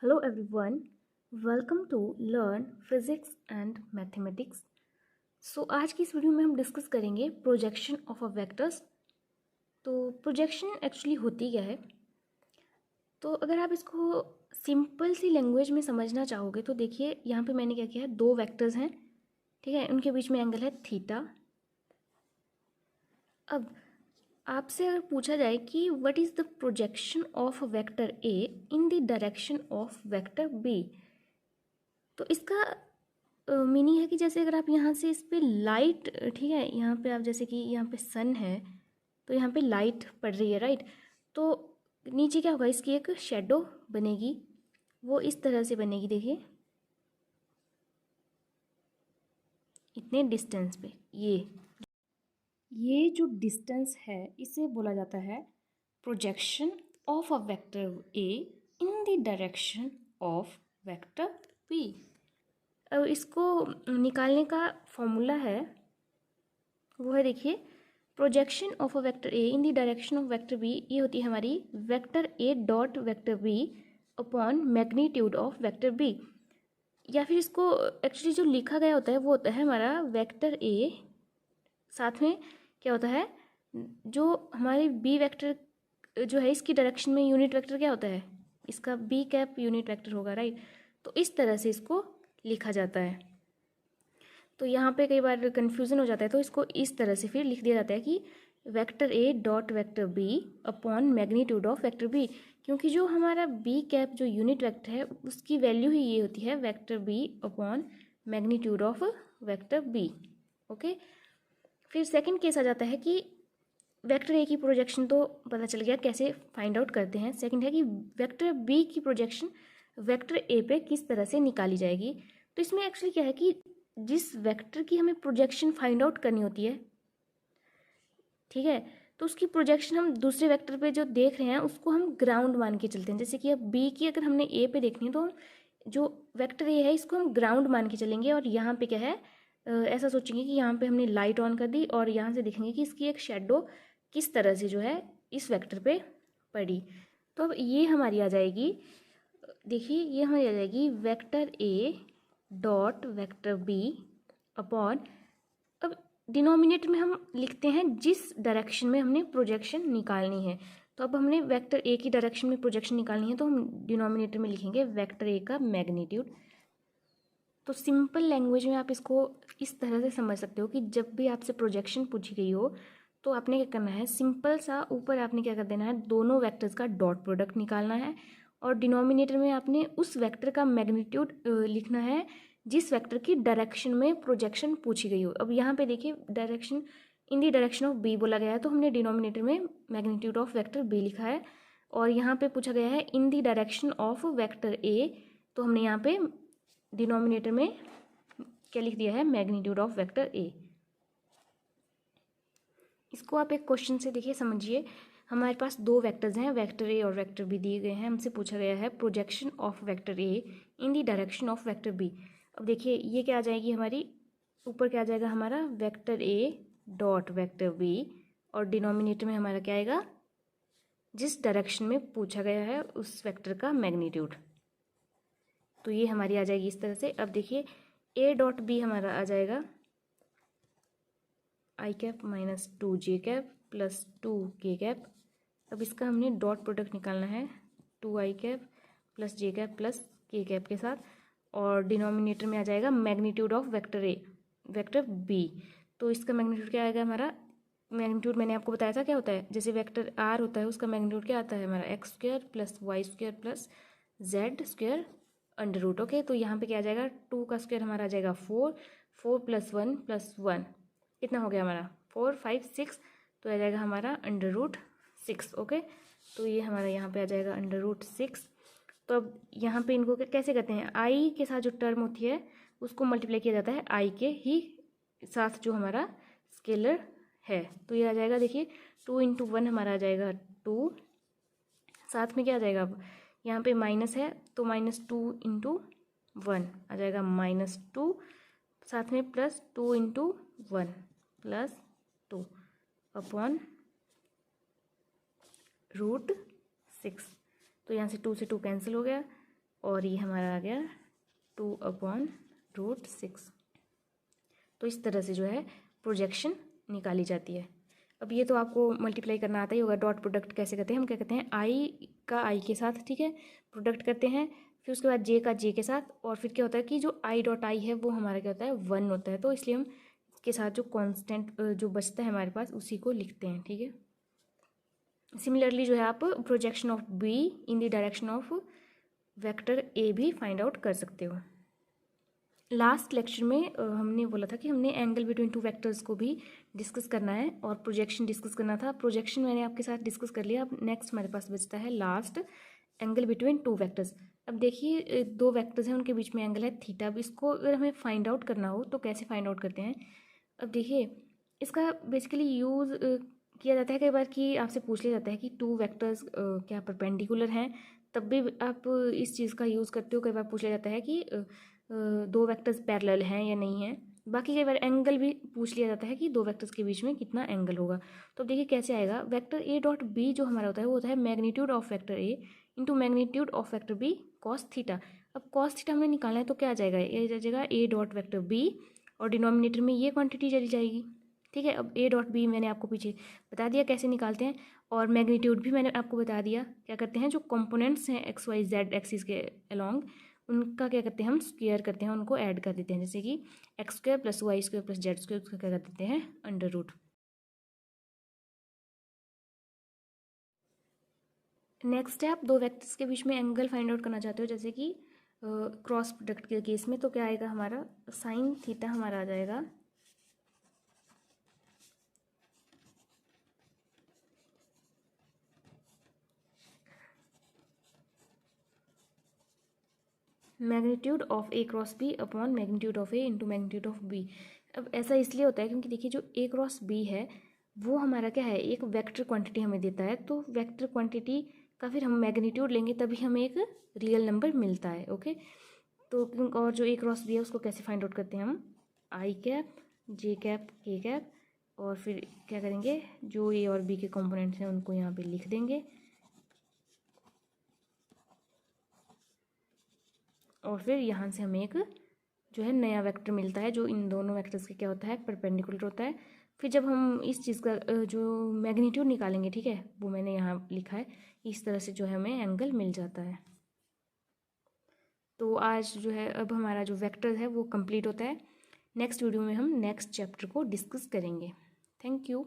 Hello everyone, welcome to Learn Physics and Mathematics. आज की इस वीडियो में हम डिस्कस करेंगे प्रोजेक्शन ऑफ अ वेक्टर्स। तो प्रोजेक्शन एक्चुअली होती क्या है? तो अगर आप इसको सिंपल सी लैंग्वेज में समझना चाहोगे तो देखिए यहाँ पे मैंने क्या किया है, दो वेक्टर्स हैं, ठीक है, उनके बीच में एंगल है थीटा। अब आपसे अगर पूछा जाए कि what is the projection of vector A in the direction of vector B, तो इसका मीनिंग है कि जैसे अगर आप यहाँ से इस पर लाइट, ठीक है, यहाँ पे आप जैसे कि यहाँ पे सन है तो यहाँ पे लाइट पड़ रही है, राइट। तो नीचे क्या होगा, इसकी एक शेडो बनेगी, वो इस तरह से बनेगी, देखिए इतने डिस्टेंस पे। ये जो डिस्टेंस है इसे बोला जाता है projection of a vector A in the direction of vector B. अब इसको निकालने का फॉर्मूला है, वो है देखिए, projection of a vector A in the direction of vector B, ये होती है हमारी vector A dot vector B upon magnitude of vector B. या फिर इसको एक्चुअली जो लिखा गया होता है वो होता है हमारा वेक्टर ए, साथ में क्या होता है, जो हमारे बी वेक्टर जो है इसकी डायरेक्शन में यूनिट वेक्टर क्या होता है, इसका बी कैप यूनिट वेक्टर होगा, राइट। तो इस तरह से इसको लिखा जाता है। तो यहाँ पे कई बार कन्फ्यूज़न हो जाता है, तो इसको इस तरह से फिर लिख दिया जाता है कि vector A dot vector B upon magnitude of vector B, क्योंकि जो हमारा बी कैप जो यूनिट वेक्टर है उसकी वैल्यू ही ये होती है vector B upon magnitude of vector B. Okay, फिर सेकंड केस आ जाता है कि वेक्टर ए की प्रोजेक्शन तो पता चल गया, कैसे फाइंड आउट करते हैं। सेकंड है कि वेक्टर बी की प्रोजेक्शन वेक्टर ए पे किस तरह से निकाली जाएगी। तो इसमें एक्चुअली क्या है कि जिस वेक्टर की हमें प्रोजेक्शन फाइंड आउट करनी होती है, ठीक है, तो उसकी प्रोजेक्शन हम दूसरे वेक्टर पे जो देख रहे हैं उसको हम ग्राउंड मान के चलते हैं। जैसे कि अब बी की अगर हमने ए पे देखनी है तो जो वेक्टर ए है इसको हम ग्राउंड मान के चलेंगे, और यहाँ पे क्या है, ऐसा सोचेंगे कि यहाँ पे हमने लाइट ऑन कर दी और यहाँ से देखेंगे कि इसकी एक शेडो किस तरह से जो है इस वेक्टर पे पड़ी। तो अब ये हमारी आ जाएगी, देखिए ये हमारी आ जाएगी vector A dot vector B upon, अब डिनोमिनेटर में हम लिखते हैं जिस डायरेक्शन में हमने प्रोजेक्शन निकालनी है। तो अब हमने वेक्टर ए की डायरेक्शन में प्रोजेक्शन निकालनी है तो हम डिनोमिनेटर में लिखेंगे वेक्टर ए का मैग्नीट्यूड। तो सिंपल लैंग्वेज में आप इसको इस तरह से समझ सकते हो कि जब भी आपसे प्रोजेक्शन पूछी गई हो तो आपने क्या करना है, सिंपल सा ऊपर आपने क्या कर देना है, दोनों वेक्टर्स का डॉट प्रोडक्ट निकालना है, और डिनोमिनेटर में आपने उस वेक्टर का मैग्नीट्यूड लिखना है जिस वेक्टर की डायरेक्शन में प्रोजेक्शन पूछी गई हो। अब यहाँ पे देखिए direction in the direction of B बोला गया है, तो हमने डिनोमिनेटर में मैग्नीट्यूड ऑफ वेक्टर बी लिखा है, और यहाँ पे पूछा गया है in the direction of vector a, तो हमने यहाँ पे डिनोमिनेटर में क्या लिख दिया है, मैग्नीट्यूड ऑफ वेक्टर ए। इसको आप एक क्वेश्चन से देखिए समझिए, हमारे पास दो वेक्टर्स हैं, वेक्टर ए और वेक्टर बी दिए गए हैं, हमसे पूछा गया है projection of vector A in the direction of vector B. अब देखिए ये क्या आ जाएगी हमारी, ऊपर क्या आ जाएगा हमारा vector A dot vector B, और डिनोमिनेटर में हमारा क्या आएगा, जिस डायरेक्शन में पूछा गया है उस वेक्टर का मैग्नीट्यूड। तो ये हमारी आ जाएगी इस तरह से। अब देखिए ए डॉट बी हमारा आ जाएगा आई कैप माइनस 2 जे कैप प्लस 2 के कैप। अब इसका हमने डॉट प्रोडक्ट निकालना है 2 I cap plus J cap plus K cap के साथ, और डिनोमिनेटर में आ जाएगा magnitude of vector A vector B. तो इसका मैग्नीट्यूड क्या आएगा हमारा, मैग्नीट्यूड मैंने आपको बताया था क्या होता है, जैसे वेक्टर आर होता है उसका मैग्नीट्यूड क्या आता है हमारा X square plus Y square plus Z square under root. Okay, तो यहाँ पे क्या आ जाएगा, 2 का स्क्वायर हमारा आ जाएगा 4, 4 प्लस 1 प्लस 1 कितना हो गया हमारा 4 5 6, तो आ जाएगा हमारा अंडर रूट 6। ओके, तो ये हमारा यहाँ पे आ जाएगा अंडर रूट 6। तो अब यहाँ पे इनको कैसे करते हैं, आई के साथ जो टर्म होती है उसको मल्टीप्लाई किया जाता है आई के ही साथ जो हमारा स्केलर है। तो ये आ जाएगा देखिए 2 इंटू 1 हमारा आ जाएगा 2, साथ में क्या आ जाएगा, अब यहाँ पे माइनस है तो -2 इंटू 1 आ जाएगा -2, साथ में plus 2 into 1 plus 2 upon root 6। तो यहाँ से 2 से 2 कैंसिल हो गया, और ये हमारा आ गया 2/√6। तो इस तरह से जो है प्रोजेक्शन निकाली जाती है। अब ये तो आपको मल्टीप्लाई करना आता ही होगा। डॉट प्रोडक्ट कैसे करते हैं, हम क्या कहते हैं आई का आई के साथ, ठीक है, प्रोडक्ट करते हैं, फिर उसके बाद जे का जे के साथ, और फिर क्या होता है कि जो आई डॉट आई है वो हमारा क्या होता है 1 होता है। तो इसलिए हम इसके साथ जो कांस्टेंट जो बचता है हमारे पास उसी को लिखते हैं, ठीक है। सिमिलरली जो है आप projection of be in the direction of vector ए भी फाइंड आउट कर सकते हो। लास्ट लेक्चर में हमने बोला था कि हमने एंगल बिटवीन टू वेक्टर्स को भी डिस्कस करना है और प्रोजेक्शन डिस्कस करना था। प्रोजेक्शन मैंने आपके साथ डिस्कस कर लिया। अब नेक्स्ट हमारे पास बचता है last angle between two vectors. अब देखिए दो वेक्टर्स हैं, उनके बीच में एंगल है थीटा। अब इसको अगर हमें फाइंड आउट करना हो तो कैसे फाइंड आउट करते हैं। अब देखिए इसका बेसिकली यूज़ किया जाता है कई बार कि आपसे पूछ लिया जाता है कि टू वेक्टर्स क्या परपेंडिकुलर हैं, तब भी आप इस चीज़ का यूज़ करते हो। कई बार पूछ लिया जाता है कि दो वेक्टर्स पैरेलल हैं या नहीं है। बाकी कई बार एंगल भी पूछ लिया जाता है कि दो वेक्टर्स के बीच में कितना एंगल होगा। तो अब देखिए कैसे आएगा। वेक्टर ए डॉट बी जो हमारा होता है वो होता है magnitude of vector A into magnitude of vector B cos theta. अब कॉस थीटा हमने निकालना है तो क्या आ जाएगा, ये आ जाएगा ए डॉट वेक्टर बी और डिनोमिनेटर में ये क्वांटिटी चली जाएगी, ठीक है। अब ए डॉट बी मैंने आपको पीछे बता दिया कैसे निकालते हैं, और मैग्नीट्यूड भी मैंने आपको बता दिया। क्या करते हैं, जो कंपोनेंट्स हैं एक्स वाई जेड एक्सिस के अलोंग, उनका क्या करते हैं हम स्क्वायर करते हैं, उनको ऐड कर देते हैं। जैसे कि X square plus Y square plus Z square, उसका क्या कर देते हैं अंडर रूट। नेक्स्ट है आप दो वेक्टर्स के बीच में एंगल फाइंड आउट करना चाहते हो, जैसे कि क्रॉस प्रोडक्ट के केस में, तो क्या आएगा हमारा साइन थीटा हमारा आ जाएगा magnitude of A cross B upon magnitude of A into magnitude of B. अब ऐसा इसलिए होता है क्योंकि देखिए जो ए क्रॉस बी है वो हमारा क्या है, एक वेक्टर क्वांटिटी हमें देता है। तो वेक्टर क्वांटिटी का फिर हम मैग्नीट्यूड लेंगे तभी हमें एक रियल नंबर मिलता है, ओके। तो और जो ए क्रॉस बी है उसको कैसे फाइंड आउट करते हैं हम, आई कैप जे कैप के कैप, और फिर क्या करेंगे जो ए और बी के कंपोनेंट्स हैं उनको यहाँ पे लिख देंगे, और फिर यहाँ से हमें एक जो है नया वेक्टर मिलता है जो इन दोनों वेक्टर्स के क्या होता है परपेंडिकुलर होता है। फिर जब हम इस चीज़ का जो मैग्नीट्यूड निकालेंगे, ठीक है, वो मैंने यहाँ लिखा है, इस तरह से जो है हमें एंगल मिल जाता है। तो आज जो है अब हमारा जो वेक्टर है वो कंप्लीट होता है। नेक्स्ट वीडियो में हम नेक्स्ट चैप्टर को डिस्कस करेंगे। Thank you.